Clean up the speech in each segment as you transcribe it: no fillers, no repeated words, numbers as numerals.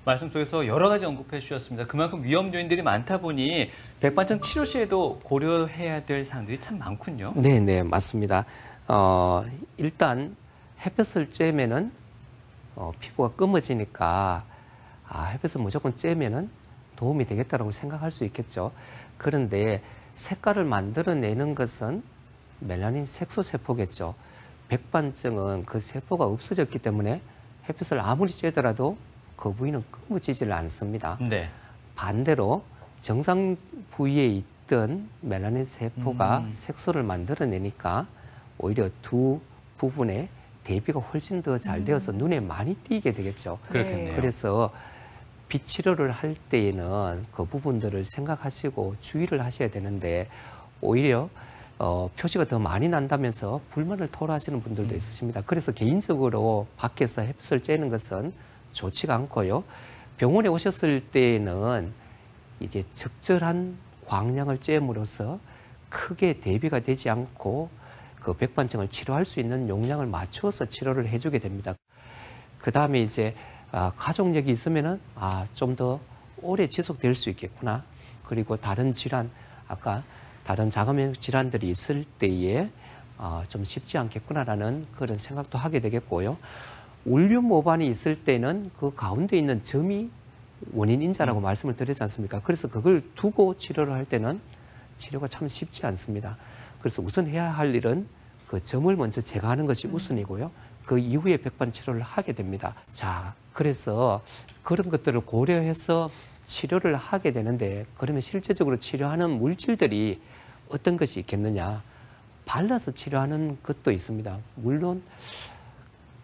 말씀 속에서 여러 가지 언급해 주셨습니다. 그만큼 위험 요인들이 많다 보니 백반증 치료 시에도 고려해야 될 사항들이 참 많군요. 네, 맞습니다. 일단 햇볕을 쬐면은 피부가 검어지니까 햇볕을 무조건 쬐면은 도움이 되겠다라고 생각할 수 있겠죠. 그런데 색깔을 만들어내는 것은 멜라닌 색소 세포겠죠. 백반증은 그 세포가 없어졌기 때문에 햇빛을 아무리 쬐더라도 그 부위는 검어지질 않습니다. 네. 반대로 정상 부위에 있던 멜라닌 세포가 색소를 만들어내니까 오히려 두 부분의 대비가 훨씬 더 잘 되어서 눈에 많이 띄게 되겠죠. 그렇겠네요. 그래서 빛 치료를 할 때에는 그 부분들을 생각하시고 주의를 하셔야 되는데 오히려 표시가 더 많이 난다면서 불만을 토로하시는 분들도 있으십니다. 그래서 개인적으로 밖에서 햇빛을 쬐는 것은 좋지가 않고요. 병원에 오셨을 때에는 이제 적절한 광량을 쬐므로써 크게 대비가 되지 않고 그 백반증을 치료할 수 있는 용량을 맞추어서 치료를 해주게 됩니다. 그 다음에 이제 가족력이 있으면은 좀 더 오래 지속될 수 있겠구나. 그리고 다른 질환, 아까 다른 자가면역 질환들이 있을 때에 좀 쉽지 않겠구나라는 그런 생각도 하게 되겠고요. 울륨 모반이 있을 때는 그 가운데 있는 점이 원인 인자라고 말씀을 드렸지 않습니까? 그래서 그걸 두고 치료를 할 때는 치료가 참 쉽지 않습니다. 그래서 우선 해야 할 일은 그 점을 먼저 제거하는 것이 우선이고요. 그 이후에 백반 치료를 하게 됩니다. 자, 그래서 그런 것들을 고려해서 치료를 하게 되는데 그러면 실제적으로 치료하는 물질들이 어떤 것이 있겠느냐? 발라서 치료하는 것도 있습니다. 물론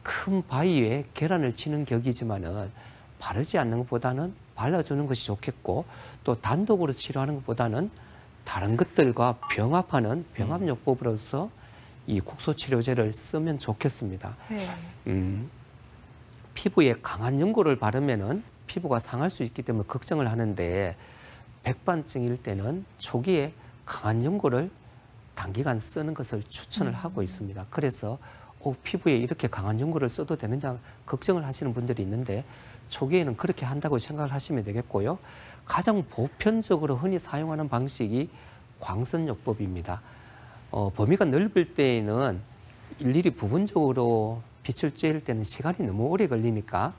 큰 바위에 계란을 치는 격이지만은 바르지 않는 것보다는 발라주는 것이 좋겠고 또 단독으로 치료하는 것보다는 다른 것들과 병합하는 병합요법으로서 이 국소치료제를 쓰면 좋겠습니다. 피부에 강한 연고를 바르면은 피부가 상할 수 있기 때문에 걱정을 하는데 백반증일 때는 초기에 강한 연고를 단기간 쓰는 것을 추천을 하고 있습니다. 그래서 피부에 이렇게 강한 연고를 써도 되느냐 걱정을 하시는 분들이 있는데 초기에는 그렇게 한다고 생각을 하시면 되겠고요. 가장 보편적으로 흔히 사용하는 방식이 광선요법입니다. 범위가 넓을 때에는 일일이 부분적으로 빛을 쬐일 때는 시간이 너무 오래 걸리니까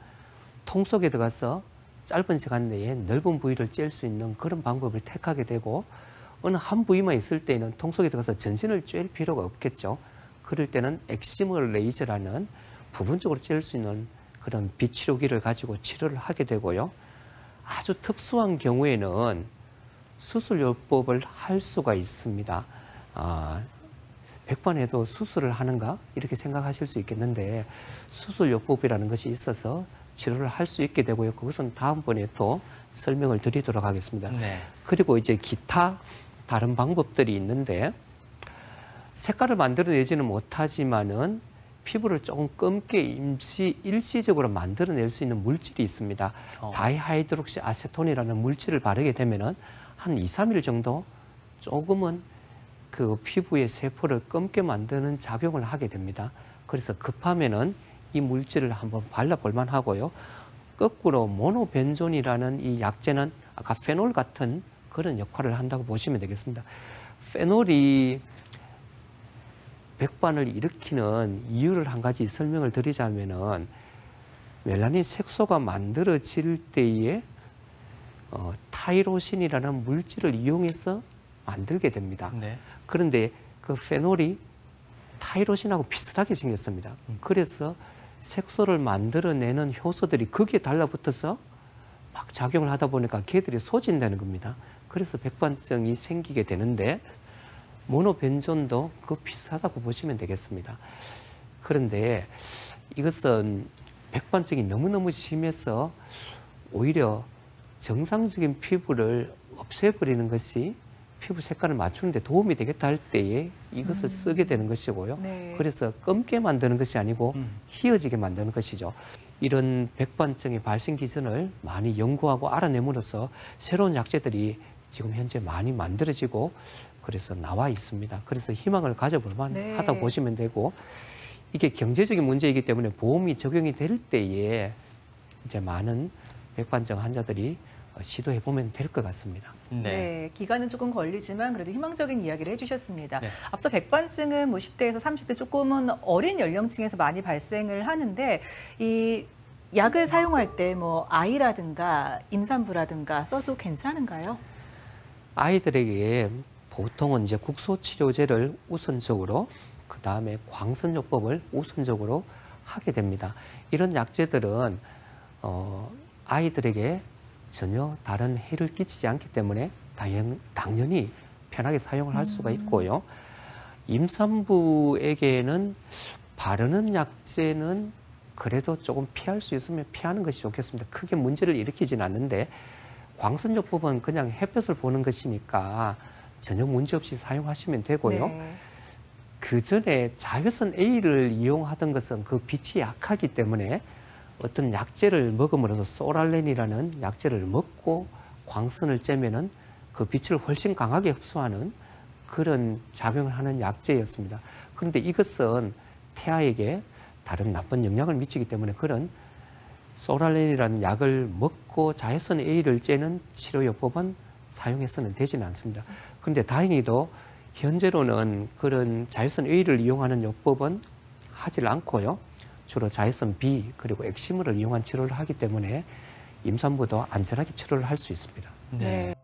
통 속에 들어가서 짧은 시간 내에 넓은 부위를 쬐일 수 있는 그런 방법을 택하게 되고 어느 한 부위만 있을 때는 통 속에 들어가서 전신을 쬐일 필요가 없겠죠. 그럴 때는 엑시멀 레이저라는 부분적으로 쬐일 수 있는 그런 빛 치료기를 가지고 치료를 하게 되고요. 아주 특수한 경우에는 수술요법을 할 수가 있습니다. 백반에도 수술을 하는가? 이렇게 생각하실 수 있겠는데 수술요법이라는 것이 있어서 치료를 할 수 있게 되고요. 그것은 다음번에 또 설명을 드리도록 하겠습니다. 네. 그리고 이제 기타 다른 방법들이 있는데 색깔을 만들어내지는 못하지만은 피부를 조금 검게 일시적으로 만들어낼 수 있는 물질이 있습니다. 다이하이드록시 아세톤이라는 물질을 바르게 되면은 한 2, 3일 정도 조금은 그 피부의 세포를 검게 만드는 작용을 하게 됩니다. 그래서 급하면은 이 물질을 한번 발라볼 만하고요. 거꾸로 모노벤존이라는 이 약재는 아까 페놀 같은 그런 역할을 한다고 보시면 되겠습니다. 페놀이 백반을 일으키는 이유를 한 가지 설명을 드리자면은 멜라닌 색소가 만들어질 때에 타이로신이라는 물질을 이용해서 만들게 됩니다. 네. 그런데 그 페놀이 타이로신하고 비슷하게 생겼습니다. 그래서 색소를 만들어내는 효소들이 거기에 달라붙어서 막 작용을 하다 보니까 걔들이 소진되는 겁니다. 그래서 백반증이 생기게 되는데 모노벤존도 그 비슷하다고 보시면 되겠습니다. 그런데 이것은 백반증이 너무너무 심해서 오히려 정상적인 피부를 없애버리는 것이 피부 색깔을 맞추는 데 도움이 되겠다 할 때에 이것을 쓰게 되는 것이고요. 네. 그래서 검게 만드는 것이 아니고 희어지게 만드는 것이죠. 이런 백반증의 발생 기전을 많이 연구하고 알아내므로써 새로운 약재들이 지금 현재 많이 만들어지고 그래서 나와 있습니다. 그래서 희망을 가져볼 만하다고 보시면 되고 이게 경제적인 문제이기 때문에 보험이 적용이 될 때에 이제 많은 백반증 환자들이 시도해 보면 될 것 같습니다. 네, 기간은 조금 걸리지만 그래도 희망적인 이야기를 해주셨습니다. 네. 앞서 백반증은 뭐 10대에서 30대 조금은 어린 연령층에서 많이 발생을 하는데 이 약을 사용할 때 뭐 아이라든가 임산부라든가 써도 괜찮은가요? 아이들에게 보통은 이제 국소치료제를 우선적으로 그 다음에 광선요법을 우선적으로 하게 됩니다. 이런 약제들은 아이들에게 전혀 다른 해를 끼치지 않기 때문에 당연히 편하게 사용을 할 수가 있고요. 임산부에게는 바르는 약제는 그래도 조금 피할 수 있으면 피하는 것이 좋겠습니다. 크게 문제를 일으키지는 않는데 광선요법은 그냥 햇볕을 보는 것이니까 전혀 문제없이 사용하시면 되고요. 네. 그 전에 자외선 A를 이용하던 것은 그 빛이 약하기 때문에 어떤 약제를 먹음으로써 소랄렌이라는 약제를 먹고 광선을 쬐면은 그 빛을 훨씬 강하게 흡수하는 그런 작용을 하는 약제였습니다. 그런데 이것은 태아에게 다른 나쁜 영향을 미치기 때문에 그런 소랄렌이라는 약을 먹고 자외선 A를 쬐는 치료요법은 사용해서는 되지는 않습니다. 그런데 다행히도 현재로는 그런 자외선 A를 이용하는 요법은 하질 않고요. 주로 자외선 B 그리고 엑시머를 이용한 치료를 하기 때문에 임산부도 안전하게 치료를 할 수 있습니다. 네.